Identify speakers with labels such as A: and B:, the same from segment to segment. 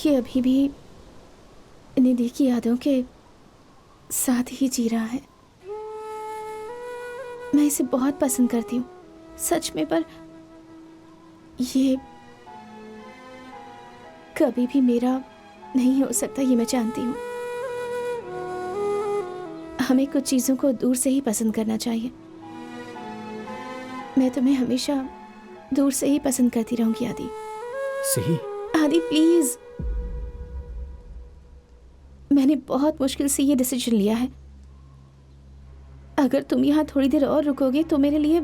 A: ये अभी भी निधि की यादों के साथ ही जी रहा है। मैं इसे बहुत पसंद करती हूँ, सच में, पर ये कभी भी मेरा नहीं हो सकता, ये मैं जानती हूँ। हमें कुछ चीजों को दूर से ही पसंद करना चाहिए। मैं तुम्हें हमेशा दूर से ही पसंद करती रहूंगी आदि।
B: सही?
A: आदि प्लीज, मैंने बहुत मुश्किल से ये डिसीजन लिया है। अगर तुम यहाँ थोड़ी देर और रुकोगे तो मेरे लिए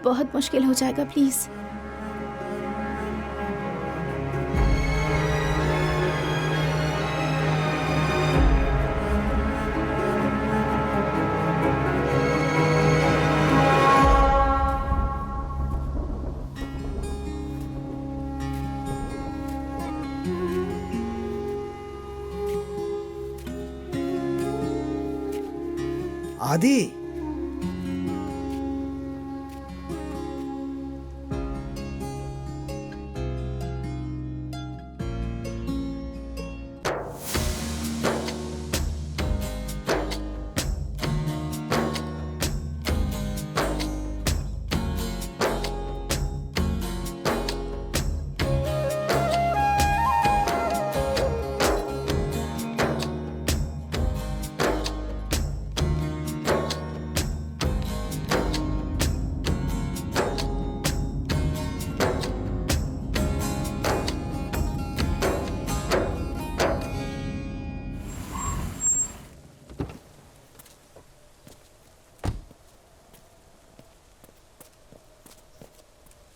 A: बहुत मुश्किल हो जाएगा। प्लीज।
C: आदि,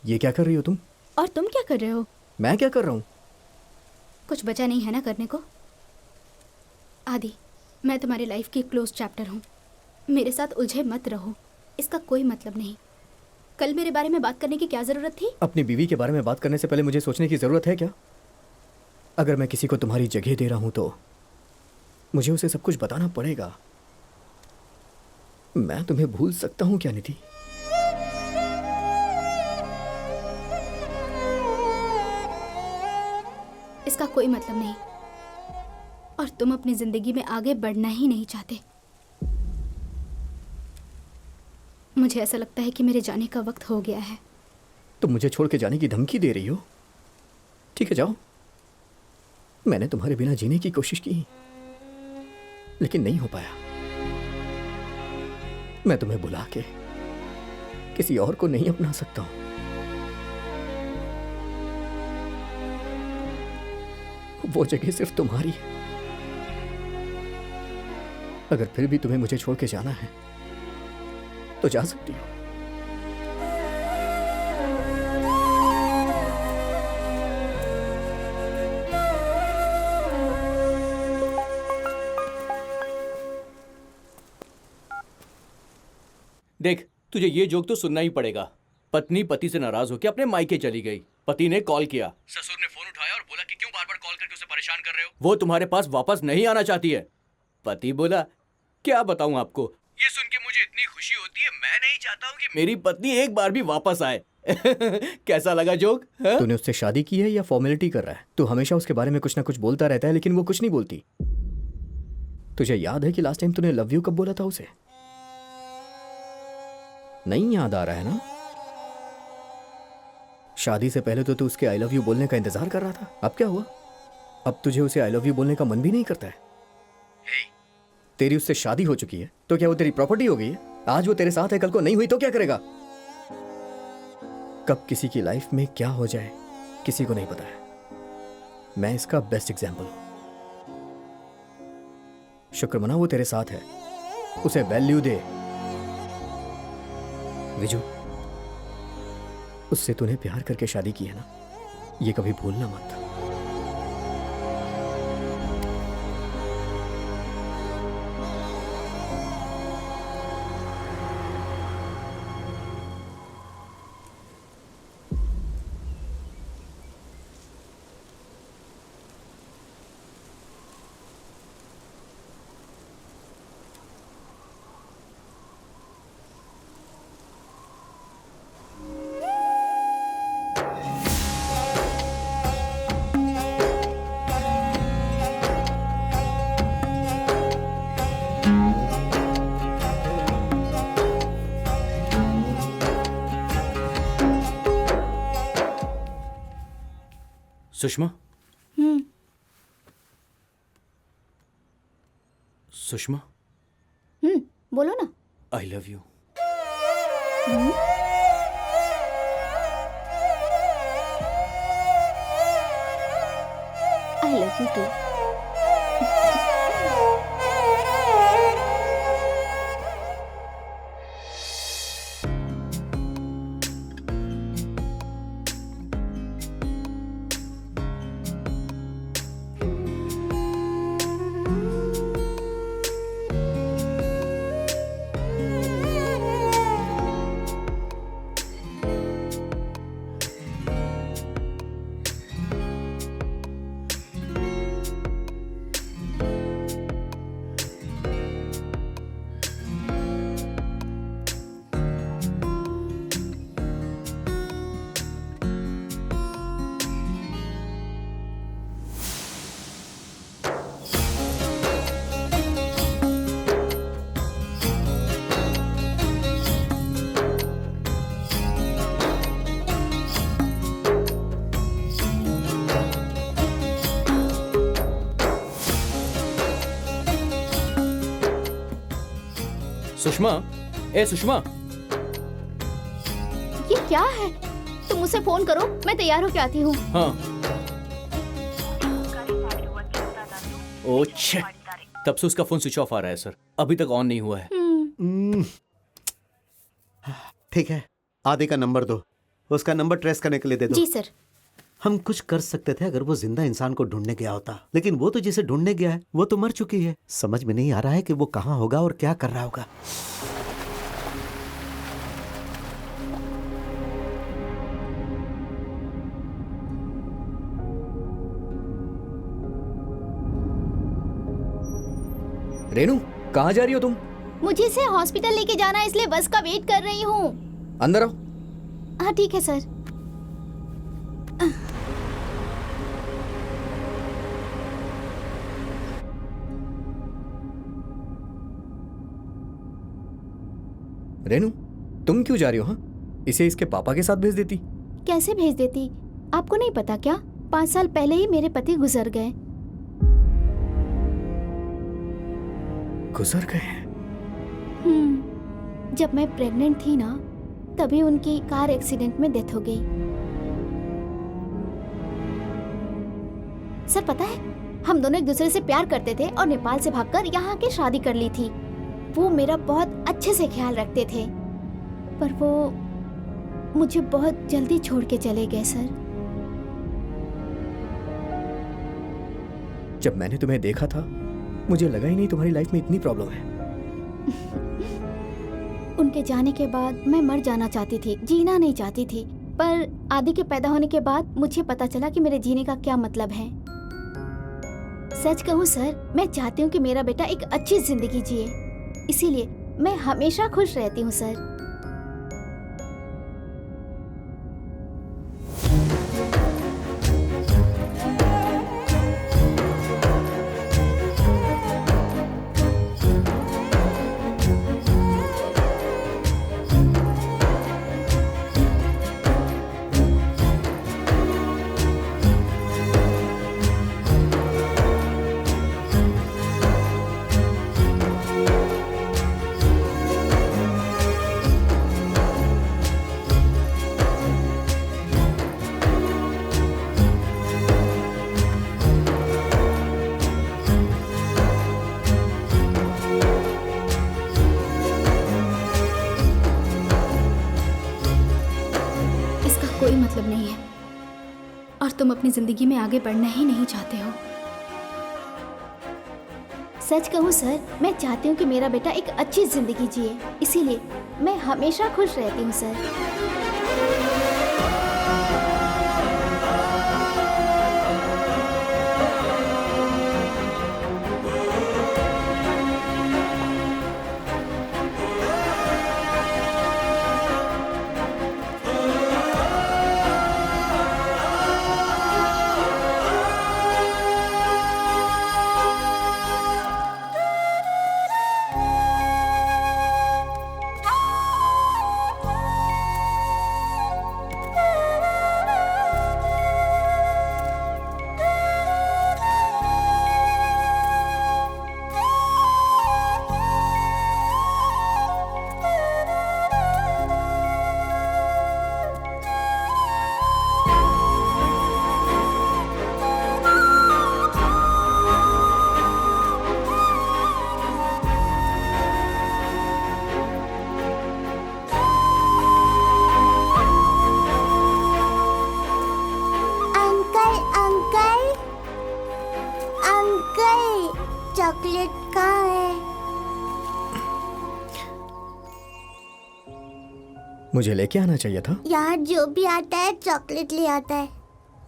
B: ये क्या कर रही हो तुम?
D: और तुम क्या कर रहे हो?
B: मैं क्या कर रहा हूँ?
D: कुछ बचा नहीं है ना करने को? आदि, मैं तुम्हारी लाइफ की क्लोज चैप्टर हूँ। मेरे साथ उलझे मत रहो, इसका कोई मतलब नहीं। कल मेरे बारे में बात करने की क्या जरूरत थी?
B: अपनी बीवी के बारे में बात करने से पहले मुझे सोचने की जरूरत है क्या? अगर मैं किसी को तुम्हारी जगह दे रहा हूं तो मुझे उसे सब कुछ बताना पड़ेगा। मैं तुम्हें भूल सकता हूं क्या निधि?
D: इसका कोई मतलब नहीं, और तुम अपनी जिंदगी में आगे बढ़ना ही नहीं चाहते। मुझे ऐसा लगता है कि मेरे जाने का वक्त हो गया है।
B: तुम मुझे छोड़ के जाने की धमकी दे रही हो? ठीक है, जाओ। मैंने तुम्हारे बिना जीने की कोशिश की, लेकिन नहीं हो पाया। मैं तुम्हें बुला के किसी और को नहीं अपना सकता हूं। वो जगह सिर्फ तुम्हारी है। अगर फिर भी तुम्हें मुझे छोड़ के जाना है तो जा सकती हो।
E: देख, तुझे ये जोक तो सुनना ही पड़ेगा। पत्नी पति से नाराज होकर अपने मायके चली गई। पति ने कॉल किया, ससुर ने फोन उठाया और बोला कि क्यों बार बार कॉल करके उसे परेशान कर रहे हो, वो तुम्हारे पास वापस नहीं आना चाहती है। पति बोला, क्या बताऊं आपको, ये सुन के मुझे इतनी खुशी होती है, मैं नहीं चाहता हूं कि मेरी पत्नी एक बार भी वापस आए। कैसा लगा जोक?
B: तूने उससे शादी की है या फॉर्मेलिटी कर रहा है? तू हमेशा उसके बारे में कुछ ना कुछ बोलता रहता है, लेकिन वो कुछ नहीं बोलती। तुझे याद है कि लास्ट टाइम तूने लव यू कब बोला था उसे? नहीं याद आ रहा है ना? शादी से पहले तो तू उसके आई लव यू बोलने का इंतजार कर रहा था। अब क्या हुआ? अब तुझे उसे आई लव यू बोलने का मन भी नहीं करता है? तेरी उससे शादी हो चुकी है तो क्या वो तेरी प्रॉपर्टी हो गई है? आज वो तेरे साथ है, कल को नहीं हुई तो क्या करेगा? कब किसी की लाइफ में क्या हो जाए किसी को नहीं पता है। मैं इसका बेस्ट एग्जाम्पल हूं। शुक्र मना वो तेरे साथ है, उसे वैल्यू दे। विजू, उससे तूने प्यार करके शादी की है ना, ये कभी भूलना मत।
E: सुषमा,
D: हम्म।
E: सुषमा,
D: बोलो ना।
E: I love you.
D: I love you too.
E: Sushma, ए सुषमा,
D: ये क्या है? तुम मुझसे फोन करो, मैं तैयार होके आती हूँ।
E: हाँ। ओ छे, तब से उसका फोन स्विच ऑफ आ रहा है सर, अभी तक ऑन नहीं हुआ है।
C: ठीक है, आदि का नंबर दो, उसका नंबर ट्रेस करने के लिए दे दो।
D: जी सर।
C: हम कुछ कर सकते थे अगर वो जिंदा इंसान को ढूंढने गया होता, लेकिन वो तो जिसे ढूंढने गया है वो तो मर चुकी है। समझ में नहीं आ रहा है कि वो कहाँ होगा और क्या कर रहा होगा।
B: रेनू, कहाँ जा रही हो तुम?
D: मुझे इसे हॉस्पिटल लेके जाना है, इसलिए बस का वेट कर रही हूँ।
B: अंदर आओ।
D: हाँ ठीक है सर।
B: रेनू, तुम क्यों जा रही हो? हाँ, इसे इसके पापा के साथ भेज देती।
D: कैसे भेज देती? आपको नहीं पता क्या? 5 साल पहले ही मेरे पति गुजर गए।
B: गुजर गए?
D: जब मैं प्रेग्नेंट थी ना, तभी उनकी कार एक्सीडेंट में डेथ हो गई। सर पता है, हम दोनों एक दूसरे से प्यार करते थे और नेपाल से भागकर यहाँ आके शादी कर ली थी। वो मेरा बहुत अच्छे से ख्याल रखते थे, पर वो मुझे बहुत जल्दी छोड़ के चले गए सर।
B: जब मैंने तुम्हें देखा था, मुझे लगा ही नहीं तुम्हारी लाइफ में इतनी प्रॉब्लम है।
D: उनके जाने के बाद मैं मर जाना चाहती थी, जीना नहीं चाहती थी। पर आदि के पैदा होने के बाद मुझे पता चला कि मेरे जीने का क्या मतलब है। सच कहूँ सर, मैं चाहती हूँ कि मेरा बेटा एक अच्छी जिंदगी जिए, इसीलिए मैं हमेशा खुश रहती हूँ सर। कोई मतलब नहीं है और तुम अपनी जिंदगी में आगे बढ़ना ही नहीं चाहते हो। सच कहूँ सर, मैं चाहती हूँ कि मेरा बेटा एक अच्छी जिंदगी जिए, इसीलिए मैं हमेशा खुश रहती हूँ सर।
F: अंकल चॉकलेट कहाँ है?
B: मुझे लेके आना चाहिए था।
F: यहाँ जो भी आता है चॉकलेट ले आता है।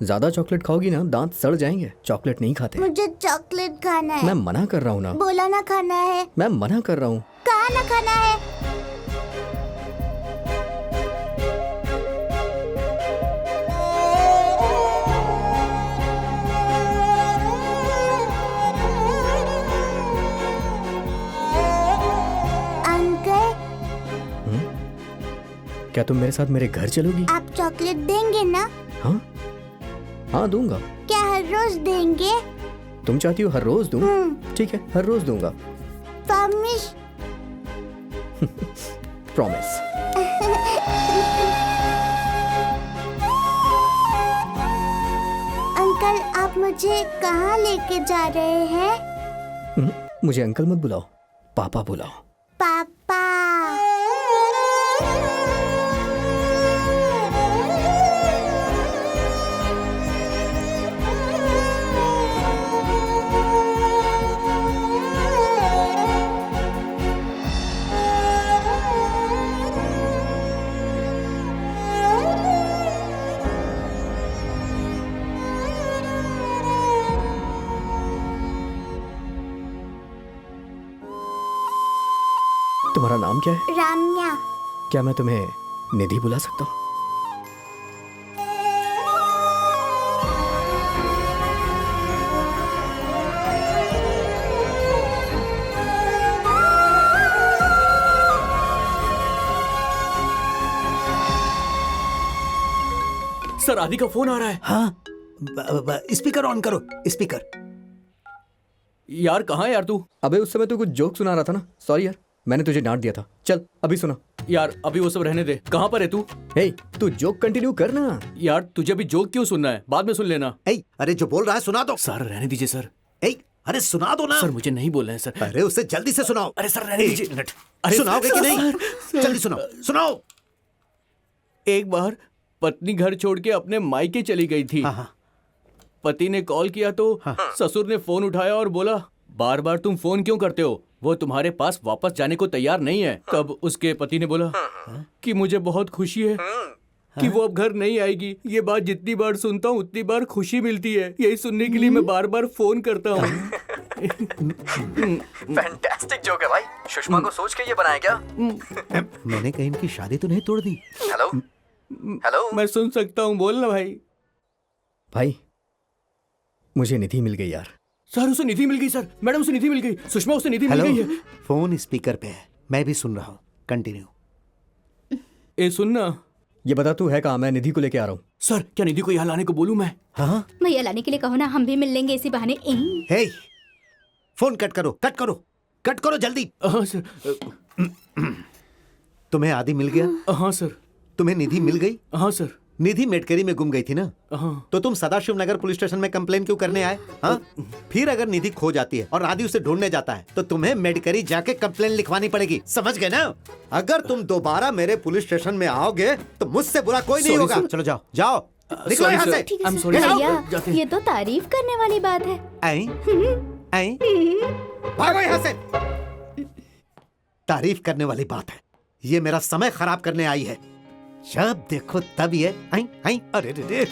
B: ज्यादा चॉकलेट खाओगी ना दांत सड़ जाएंगे। चॉकलेट नहीं खाते।
F: मुझे चॉकलेट खाना है।
B: मैं मना कर रहा हूँ ना।
F: बोला ना खाना है।
B: मैं मना कर रहा हूँ।
F: कहाँ ना खाना है? अंकल
B: क्या तुम मेरे साथ मेरे घर चलोगी?
F: आप चॉकलेट देंगे ना?
B: हाँ हाँ दूंगा।
F: क्या हर रोज देंगे?
B: तुम चाहती हो हर रोज दूं? ठीक है हर रोज दूंगा।
F: प्रॉमिस?
B: प्रॉमिस।
F: अंकल आप मुझे कहाँ लेके जा रहे हैं?
B: मुझे अंकल मत बुलाओ, पापा बुलाओ।
F: पापा।
B: तुम्हारा नाम क्या है?
F: राम्या।
B: क्या मैं तुम्हें निधि बुला सकता हूँ?
E: सर आदि का फोन आ रहा है।
C: हाँ स्पीकर ऑन करो, स्पीकर।
E: यार कहाँ है यार तू?
B: अबे उस समय तू कुछ जोक सुना रहा था ना। सॉरी यार मैंने तुझे डांट दिया था। चल अभी सुना।
E: यार अभी वो सब रहने दे। कहाँ पर है तू?
B: हे तू जोक कंटिन्यू करना।
E: यार तुझे अभी जोक क्यों सुनना है? बाद में सुन लेना।
C: अरे जो बोल रहा है सुना दो।
E: सर रहने दीजिए सर।
C: अरे सुना दो ना।
E: सर मुझे नहीं बोलना है सर।
C: अरे उसे जल्दी से सुनाओ।
E: अरे सर रहने दीजिए।
C: मिनट।
E: अरे
C: सुनाओगे कि नहीं?
E: सर,
C: जल्दी सुनाओ सुनाओ।
E: एक बार पत्नी घर छोड़ के अपने मायके चली गई थी।
C: हाँ।
E: पति ने कॉल किया तो ससुर ने फोन उठाया और बोला बार बार तुम फोन क्यों करते हो, वो तुम्हारे पास वापस जाने को तैयार नहीं है। तब उसके पति ने बोला कि मुझे बहुत खुशी है कि वो अब घर नहीं आएगी। ये बात जितनी बार सुनता हूँ उतनी बार खुशी मिलती है। यही सुनने के लिए मैं बार बार फोन करता हूँ।
B: फैंटास्टिक जोक है भाई। सुषमा को सोच के ये बनाया क्या?
C: मैंने कहीं इनकी शादी तो नहीं तोड़ दी?
B: Hello hello.
E: मैं सुन सकता हूँ, बोल ना भाई।
B: भाई मुझे निधि मिल गई यार।
E: सर उसे निधि मिल गई। सर मैडम उसे निधि मिल गई। सुषमा उसे निधि मिल
C: हेलो,
E: गई है।
C: फोन स्पीकर पे है, मैं भी सुन रहा हूँ। कंटिन्यू।
E: ए सुनना।
B: ये बता तू है कहाँ? मैं निधि को लेके आ रहा हूँ।
E: सर क्या निधि को यहाँ लाने को बोलूं मैं?
C: हाँ
D: भैया लाने के लिए कहो ना, हम भी मिल लेंगे इसी बहाने।
C: हे फोन कट करो, कट करो, कट करो जल्दी।
E: हाँ सर।
C: तुम्हें आदि मिल गया?
E: हाँ सर।
C: तुम्हें निधि मिल गई?
E: हाँ सर।
C: निधि मेडकरी में गुम गई थी ना?
E: हाँ।
C: तो तुम सदाशिव नगर पुलिस स्टेशन में कंप्लेन क्यों करने आए? हाँ? फिर अगर निधि खो जाती है और आदि उसे ढूंढने जाता है तो तुम्हें मेडकरी जाके कंप्लेन लिखवानी पड़ेगी। समझ गए ना? अगर तुम दोबारा मेरे पुलिस स्टेशन में आओगे तो मुझसे बुरा कोई नहीं होगा। चलो जाओ जाओ, निकलो यहाँ से।
D: ठीक है
E: I'm
D: सर।
E: sorry, sir।
D: भैया
E: जाते हैं।
D: ये तो तारीफ करने वाली बात है।
C: आई आई भागो यहाँ से। तारीफ करने वाली बात है, ये मेरा समय खराब करने आई है। जब देखो तब ये आई आई। अरे रे रे।